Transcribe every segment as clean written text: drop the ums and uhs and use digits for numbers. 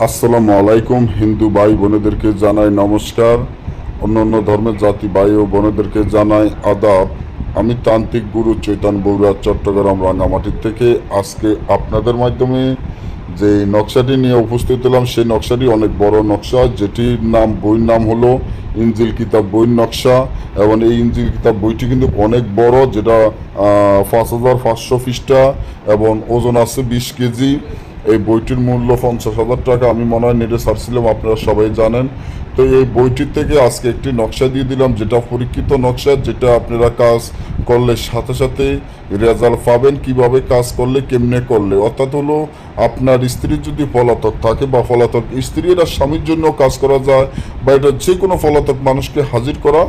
আসসালামু আলাইকুম। হিন্দু ভাই বোনেদেরকে জানাই নমস্কার। অন্যান্য ধর্মের জাতি ভাই ও বোনেদেরকে জানাই আদাব। আমি তান্ত্রিক গুরু চৈতন্য বগুড়া, চট্টগ্রাম, রাঙ্গামাটির থেকে আজকে আপনাদের মাধ্যমে যে নকশাটি নিয়ে উপস্থিত হলাম, সেই নকশাটি অনেক বড় নকশা, যেটির বইয়ের নাম হলো ইনজিল কিতাব বইয়ের নকশা। এবং এই ইনজিল কিতাব বইটি কিন্তু অনেক বড়, যেটা 5,500 পৃষ্ঠা এবং ওজন আছে 20 কেজি। এই বইটির মূল্য 50,000 টাকা। আমি মনে হয় নেটে সার্চ ছিলাম, আপনারা সবাই জানেন। তো এই বইটির থেকে আজকে একটি নকশা দিয়ে দিলাম, যেটা পরীক্ষিত নকশা, যেটা আপনারা কাজ করলে সাথে সাথে রেজাল্ট পাবেন। কিভাবে কাজ করলে, কেমনে করলে, অর্থাৎ হলো আপনার স্ত্রীর যদি পলাতক থাকে বা পলাতক স্ত্রীর আর স্বামীর জন্য কাজ করা যায়, বা এটা যে কোনো পলাতক মানুষকে হাজির করা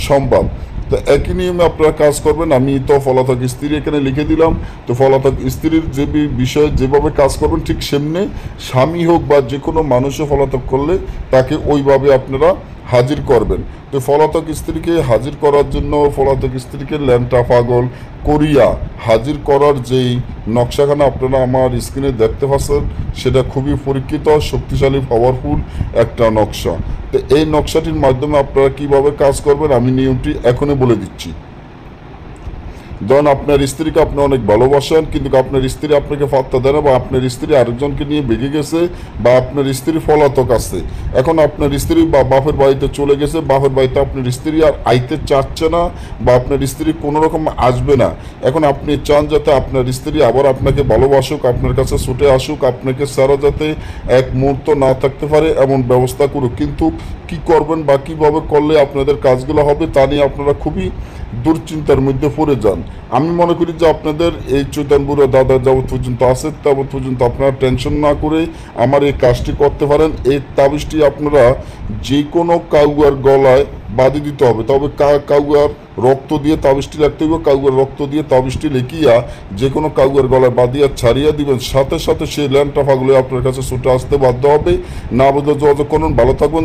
সম্ভব। তো একই নিয়মে আপনারা কাজ করবেন। আমি তো পলাতক স্ত্রী এখানে লিখে দিলাম। তো পলাতক স্ত্রীর যে বিষয়ে যেভাবে কাজ করবেন, ঠিক সেমনি স্বামী হোক বা যে কোনো মানুষও পলাতক করলে তাকে ওইভাবে আপনারা হাজির করবেন। তো পলাতক স্ত্রীকে হাজির করার জন্য পলাতক স্ত্রীকে ল্যাংটা পাগল করিয়া হাজির করার যেই নকশাখানা আপনারা আমার স্ক্রিনে দেখতে পাচ্ছেন, সেটা খুবই পরীক্ষিত, শক্তিশালী, পাওয়ারফুল একটা নকশা। তো এই নকশাটির মাধ্যমে আপনারা কিভাবে কাজ করবেন আমি নিয়মটি এখনই বলে দিচ্ছি। ধরুন আপনার স্ত্রীকে আপনি অনেক ভালোবাসেন, কিন্তু আপনার স্ত্রী আপনাকে পাত্তা দেয় না, বা আপনার স্ত্রী আরেকজনকে নিয়ে বেগে গেছে, বা আপনার স্ত্রী পলাতক আছে। এখন আপনার স্ত্রী বা বাপের বাড়িতে চলে গেছে, বাপের বাড়িতে আপনার স্ত্রী আর আইতে চাচ্ছে না, বা আপনার স্ত্রী কোনো রকম আসবে না। এখন আপনি চান যাতে আপনার স্ত্রী আবার আপনাকে ভালোবাসুক, আপনার কাছে ছুটে আসুক, আপনাকে সারা যাতে এক মুহূর্ত না থাকতে পারে এমন ব্যবস্থা করুক। কিন্তু কি করবেন বা কীভাবে করলে আপনাদের কাজগুলো হবে, তা নিয়ে আপনারা খুবই দুশ্চিন্তার মধ্যে পড়ে যান। আমি মনে করি যে আপনাদের এই চৈতন্যপুরের দাদা যাবৎ পর্যন্ত আছে, তাবৎ পর্যন্ত আপনারা টেনশন না করে আমার এই কাজটি করতে পারেন। এই তাবিজটি আপনারা যে কোনো কাউয়ার গলায় বাঁধি দিতে হবে, তবে কাউয়ার রক্ত দিয়ে তাবিজটি লাগতে হবে। কাউয়ার রক্ত দিয়ে তাবিজটি লিখিয়া যে কোনো কাউয়ার গলায় বাঁধিয়া ছাড়িয়া দিবেন, সাথে সাথে সেই ল্যাংটা পাগলে আপনার কাছে ছুটে আসতে বাধ্য হবে। না বুঝলে যোগাযোগ করুন। ভালো থাকবেন।